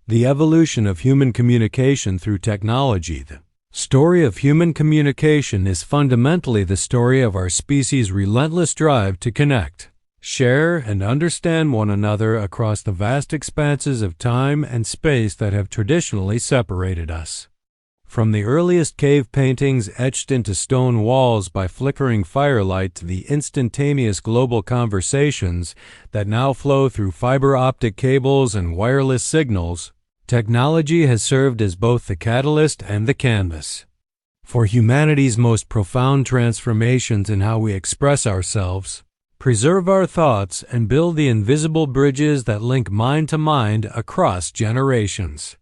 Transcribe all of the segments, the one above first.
The evolution of human communication through technology. The story of human communication is fundamentally the story of our species' relentless drive to connect, share, and understand one another across the vast expanses of time and space that have traditionally separated us. From the earliest cave paintings etched into stone walls by flickering firelight to the instantaneous global conversations that now flow through fiber optic cables and wireless signals, technology has served as both the catalyst and the canvas for humanity's most profound transformations in how we express ourselves, preserve our thoughts, and build the invisible bridges that link mind to mind across generations.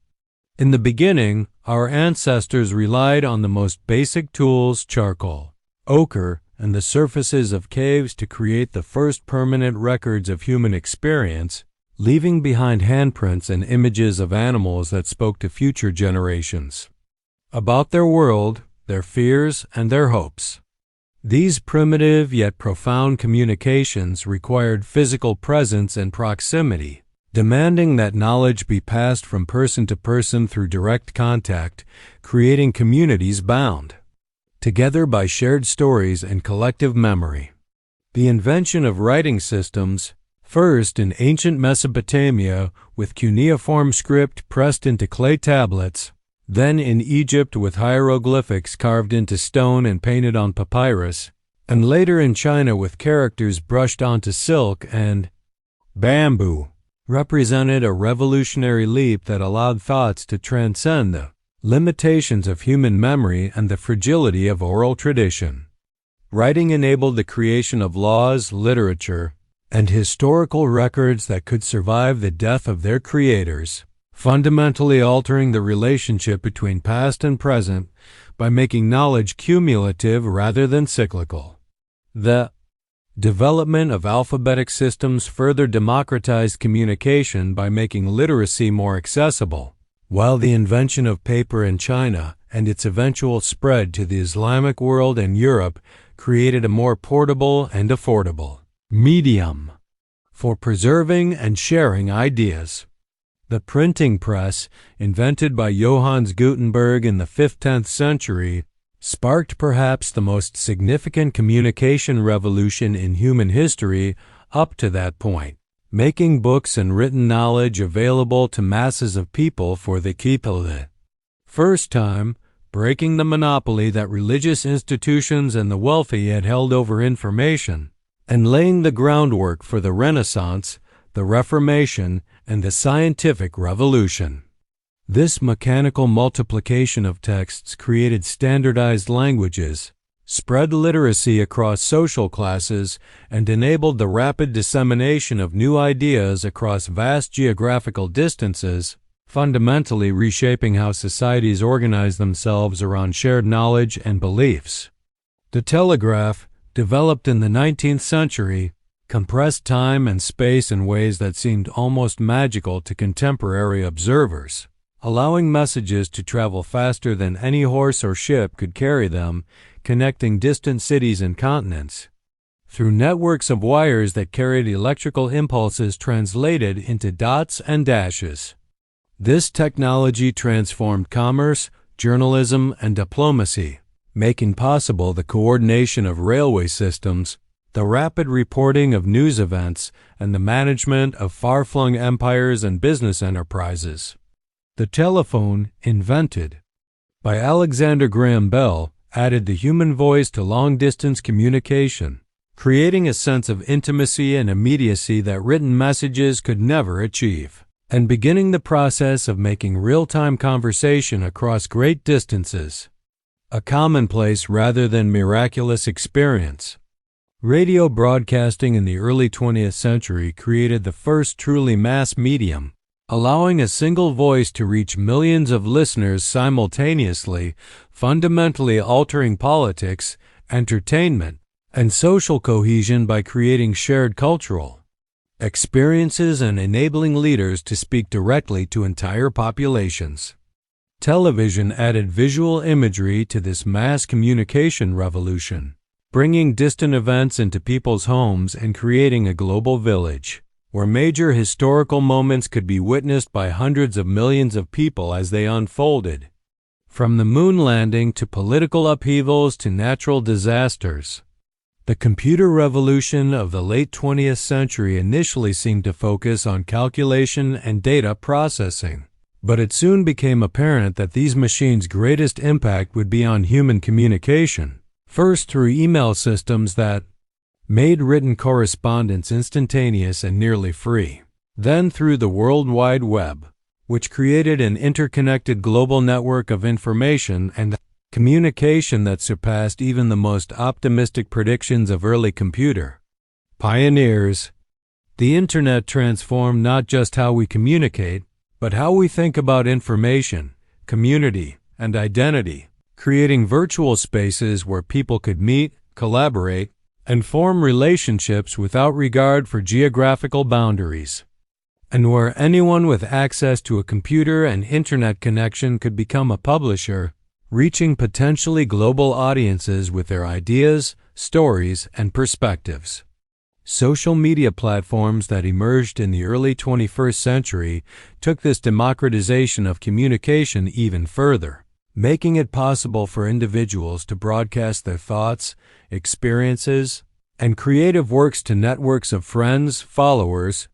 In the beginning, our ancestors relied on the most basic tools, charcoal, ochre, and the surfaces of caves to create the first permanent records of human experience, leaving behind handprints and images of animals that spoke to future generations about their world, their fears, and their hopes. These primitive yet profound communications required physical presence and proximity, demanding that knowledge be passed from person to person through direct contact, creating communities bound together by shared stories and collective memory. The invention of writing systems, first in ancient Mesopotamia with cuneiform script pressed into clay tablets, then in Egypt with hieroglyphics carved into stone and painted on papyrus, and later in China with characters brushed onto silk and bamboo, represented a revolutionary leap that allowed thoughts to transcend the limitations of human memory and the fragility of oral tradition. Writing enabled the creation of laws, literature, and historical records that could survive the death of their creators, fundamentally altering the relationship between past and present by making knowledge cumulative rather than cyclical. The development of alphabetic systems further democratized communication by making literacy more accessible, while the invention of paper in China and its eventual spread to the Islamic world and Europe created a more portable and affordable medium for preserving and sharing ideas. The printing press, invented by Johannes Gutenberg in the 5th–10th century, sparked perhaps the most significant communication revolution in human history up to that point, making books and written knowledge available to masses of people for the first time, breaking the monopoly that religious institutions and the wealthy had held over information, and laying the groundwork for the Renaissance, the Reformation, and the scientific revolution. This mechanical multiplication of texts created standardized languages, spread literacy across social classes, and enabled the rapid dissemination of new ideas across vast geographical distances, fundamentally reshaping how societies organize themselves around shared knowledge and beliefs. The telegraph, developed in the 19th century, compressed time and space in ways that seemed almost magical to contemporary observers, allowing messages to travel faster than any horse or ship could carry them, connecting distant cities and continents, through networks of wires that carried electrical impulses translated into dots and dashes. This technology transformed commerce, journalism, and diplomacy, making possible the coordination of railway systems, the rapid reporting of news events, and the management of far-flung empires and business enterprises. The telephone, invented by Alexander Graham Bell, added the human voice to long-distance communication, creating a sense of intimacy and immediacy that written messages could never achieve, and beginning the process of making real-time conversation across great distances a commonplace rather than miraculous experience. Radio broadcasting in the early 20th century created the first truly mass medium, allowing a single voice to reach millions of listeners simultaneously, fundamentally altering politics, entertainment, and social cohesion by creating shared cultural experiences and enabling leaders to speak directly to entire populations. Television added visual imagery to this mass communication revolution, bringing distant events into people's homes and creating a global village. where major historical moments could be witnessed by hundreds of millions of people as they unfolded. From the moon landing to political upheavals to natural disasters, the computer revolution of the late 20th century initially seemed to focus on calculation and data processing, but it soon became apparent that these machines' greatest impact would be on human communication, first through email systems that made written correspondence instantaneous and nearly free, then through the World Wide Web, which created an interconnected global network of information and communication that surpassed even the most optimistic predictions of early computer pioneers. The Internet transformed not just how we communicate, but how we think about information, community, and identity, creating virtual spaces where people could meet, collaborate, and form relationships without regard for geographical boundaries, and where anyone with access to a computer and internet connection could become a publisher, reaching potentially global audiences with their ideas, stories, and perspectives. Social media platforms that emerged in the early 21st century took this democratization of communication even further, making it possible for individuals to broadcast their thoughts, experiences, and creative works to networks of friends, followers,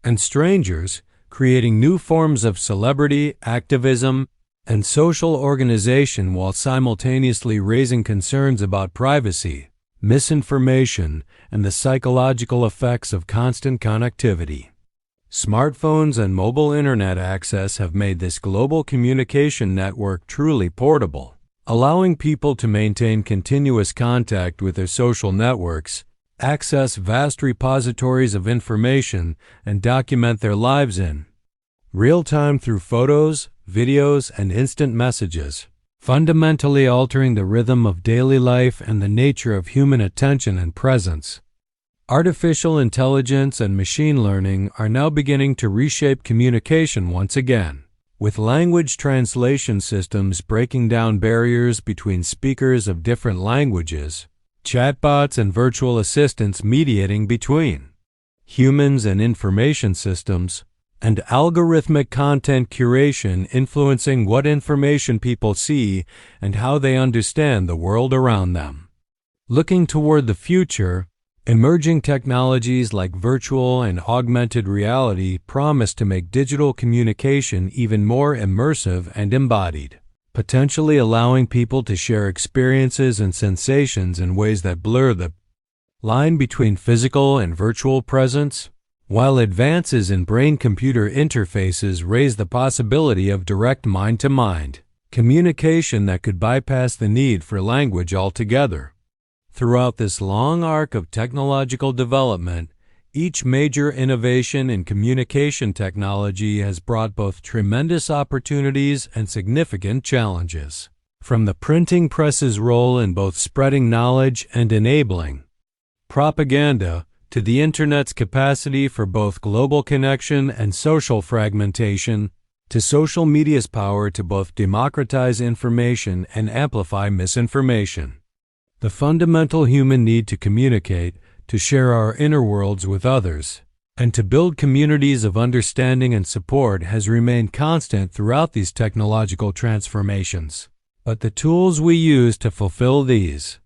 and strangers, creating new forms of celebrity, activism, and social organization while simultaneously raising concerns about privacy, misinformation, and the psychological effects of constant connectivity. Smartphones and mobile internet access have made this global communication network truly portable, allowing people to maintain continuous contact with their social networks, access vast repositories of information, and document their lives in real time through photos, videos, and instant messages, fundamentally altering the rhythm of daily life and the nature of human attention and presence. Artificial intelligence and machine learning are now beginning to reshape communication once again, with language translation systems breaking down barriers between speakers of different languages, chatbots and virtual assistants mediating between humans and information systems, and algorithmic content curation influencing what information people see and how they understand the world around them. Looking toward the future, emerging technologies like virtual and augmented reality promise to make digital communication even more immersive and embodied, potentially allowing people to share experiences and sensations in ways that blur the line between physical and virtual presence, while advances in brain-computer interfaces raise the possibility of direct mind-to-mind communication that could bypass the need for language altogether. Throughout this long arc of technological development, each major innovation in communication technology has brought both tremendous opportunities and significant challenges. From the printing press's role in both spreading knowledge and enabling propaganda, to the Internet's capacity for both global connection and social fragmentation, to social media's power to both democratize information and amplify misinformation. The fundamental human need to communicate, to share our inner worlds with others, and to build communities of understanding and support has remained constant throughout these technological transformations. But the tools we use to fulfill these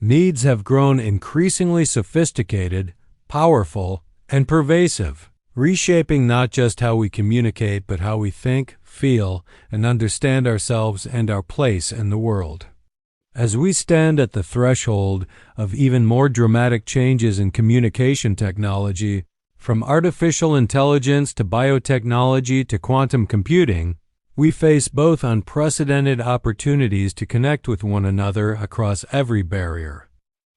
needs have grown increasingly sophisticated, powerful, and pervasive, reshaping not just how we communicate but how we think, feel, and understand ourselves and our place in the world. As we stand at the threshold of even more dramatic changes in communication technology, from artificial intelligence to biotechnology to quantum computing, we face both unprecedented opportunities to connect with one another across every barrier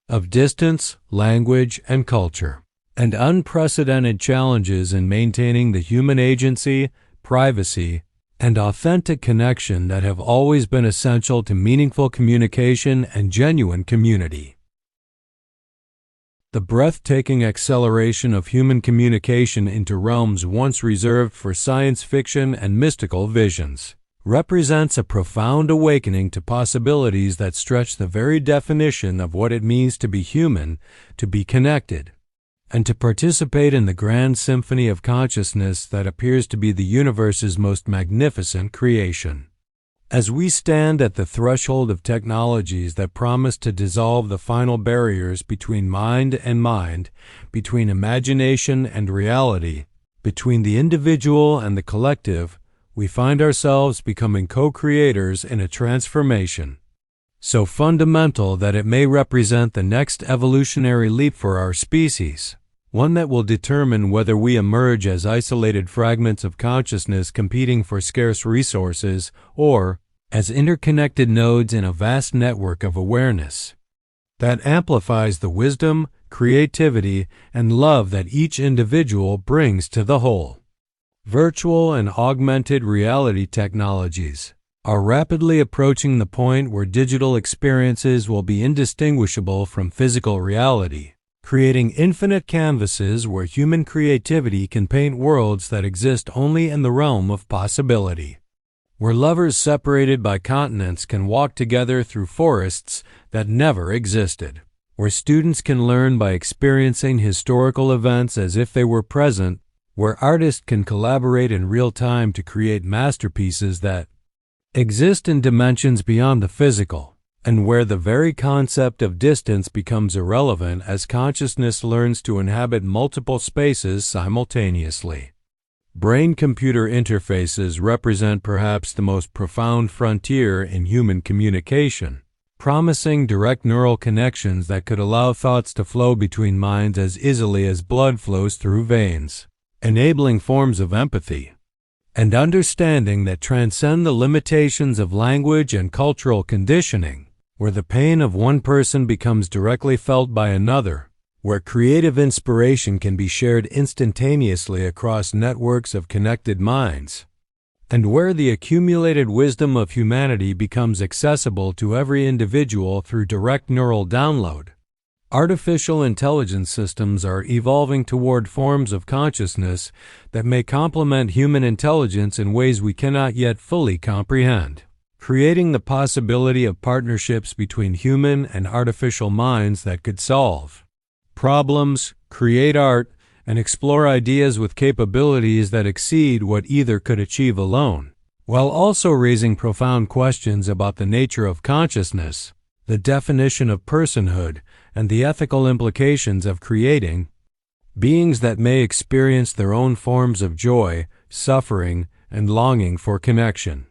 of distance, language, and culture, and unprecedented challenges in maintaining the human agency, privacy, and authentic connection that have always been essential to meaningful communication and genuine community. The breathtaking acceleration of human communication into realms once reserved for science fiction and mystical visions represents a profound awakening to possibilities that stretch the very definition of what it means to be human, to be connected, and to participate in the grand symphony of consciousness that appears to be the universe's most magnificent creation. As we stand at the threshold of technologies that promise to dissolve the final barriers between mind and mind, between imagination and reality, between the individual and the collective, we find ourselves becoming co-creators in a transformation so fundamental that it may represent the next evolutionary leap for our species, one that will determine whether we emerge as isolated fragments of consciousness competing for scarce resources or as interconnected nodes in a vast network of awareness that amplifies the wisdom, creativity, and love that each individual brings to the whole. Virtual and augmented reality technologies are rapidly approaching the point where digital experiences will be indistinguishable from physical reality, creating infinite canvases where human creativity can paint worlds that exist only in the realm of possibility, where lovers separated by continents can walk together through forests that never existed, where students can learn by experiencing historical events as if they were present, where artists can collaborate in real time to create masterpieces that exist in dimensions beyond the physical, and where the very concept of distance becomes irrelevant as consciousness learns to inhabit multiple spaces simultaneously. Brain-computer interfaces represent perhaps the most profound frontier in human communication, promising direct neural connections that could allow thoughts to flow between minds as easily as blood flows through veins, enabling forms of empathy and understanding that transcend the limitations of language and cultural conditioning, where the pain of one person becomes directly felt by another, where creative inspiration can be shared instantaneously across networks of connected minds, and where the accumulated wisdom of humanity becomes accessible to every individual through direct neural download. Artificial intelligence systems are evolving toward forms of consciousness that may complement human intelligence in ways we cannot yet fully comprehend, creating the possibility of partnerships between human and artificial minds that could solve problems, create art, and explore ideas with capabilities that exceed what either could achieve alone, while also raising profound questions about the nature of consciousness, the definition of personhood, and the ethical implications of creating beings that may experience their own forms of joy, suffering, and longing for connection.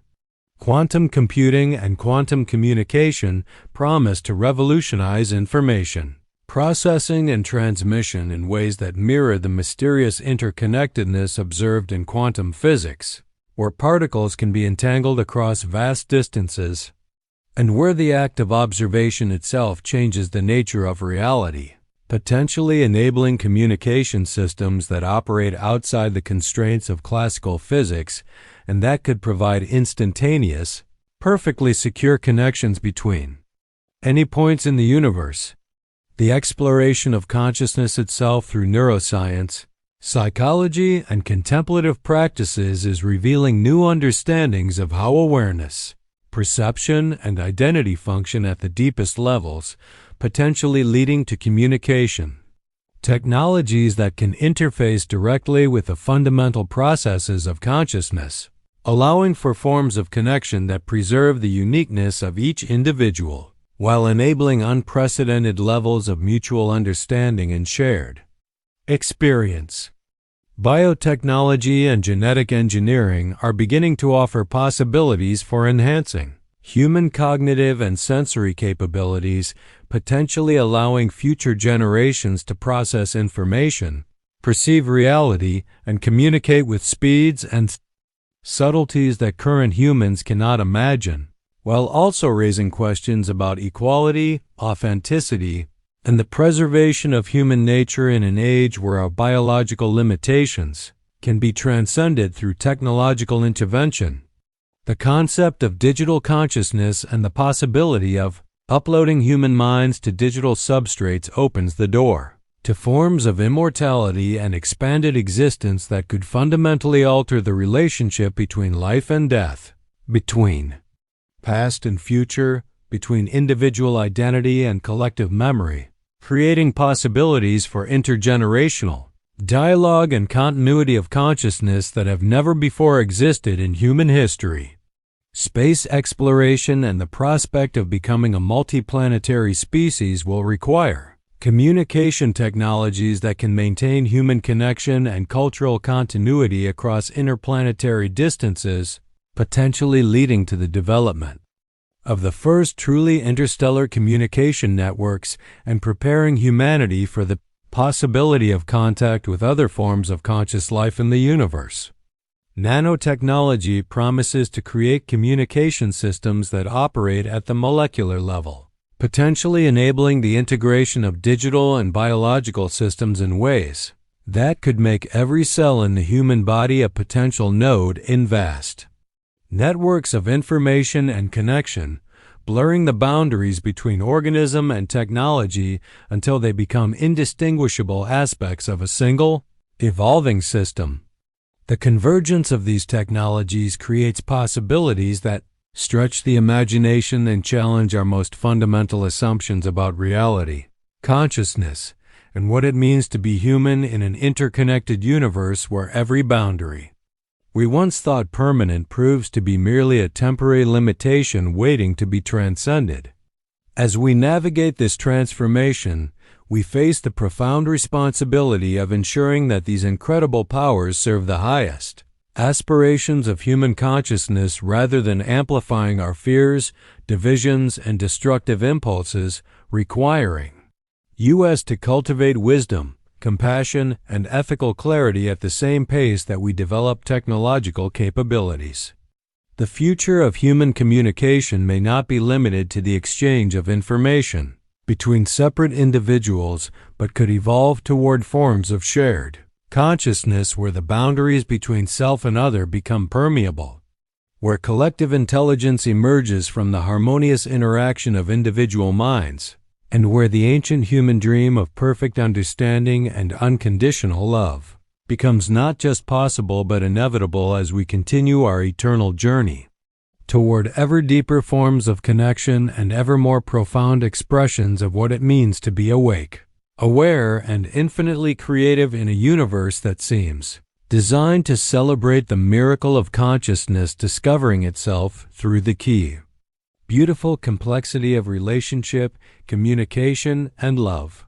Quantum computing and quantum communication promise to revolutionize information processing and transmission in ways that mirror the mysterious interconnectedness observed in quantum physics, where particles can be entangled across vast distances, and where the act of observation itself changes the nature of reality, potentially enabling communication systems that operate outside the constraints of classical physics and that could provide instantaneous, perfectly secure connections between any points in the universe. The exploration of consciousness itself through neuroscience, psychology, and contemplative practices is revealing new understandings of how awareness, perception, and identity function at the deepest levels, potentially leading to communication. Technologies that can interface directly with the fundamental processes of consciousness, allowing for forms of connection that preserve the uniqueness of each individual, while enabling unprecedented levels of mutual understanding and shared experience. Biotechnology and genetic engineering are beginning to offer possibilities for enhancing human cognitive and sensory capabilities, potentially allowing future generations to process information, perceive reality, and communicate with speeds and subtleties that current humans cannot imagine, while also raising questions about equality, authenticity, and the preservation of human nature in an age where our biological limitations can be transcended through technological intervention. The concept of digital consciousness and the possibility of uploading human minds to digital substrates opens the door to forms of immortality and expanded existence that could fundamentally alter the relationship between life and death, between past and future, between individual identity and collective memory, creating possibilities for intergenerational dialogue and continuity of consciousness that have never before existed in human history. Space exploration and the prospect of becoming a multiplanetary species will require communication technologies that can maintain human connection and cultural continuity across interplanetary distances, potentially leading to the development of the first truly interstellar communication networks and preparing humanity for the possibility of contact with other forms of conscious life in the universe. Nanotechnology promises to create communication systems that operate at the molecular level, potentially enabling the integration of digital and biological systems in ways that could make every cell in the human body a potential node in vast networks of information and connection, blurring the boundaries between organism and technology until they become indistinguishable aspects of a single, evolving system. The convergence of these technologies creates possibilities that stretch the imagination and challenge our most fundamental assumptions about reality, consciousness, and what it means to be human in an interconnected universe where every boundary we once thought permanent proves to be merely a temporary limitation waiting to be transcended. As we navigate this transformation, we face the profound responsibility of ensuring that these incredible powers serve the highest aspirations of human consciousness rather than amplifying our fears, divisions, and destructive impulses, requiring us to cultivate wisdom, compassion, and ethical clarity at the same pace that we develop technological capabilities. The future of human communication may not be limited to the exchange of information between separate individuals, but could evolve toward forms of shared consciousness where the boundaries between self and other become permeable, where collective intelligence emerges from the harmonious interaction of individual minds, and where the ancient human dream of perfect understanding and unconditional love becomes not just possible but inevitable as we continue our eternal journey toward ever deeper forms of connection and ever more profound expressions of what it means to be awake, aware, and infinitely creative in a universe that seems designed to celebrate the miracle of consciousness discovering itself through the key beautiful complexity of relationship, communication, and love.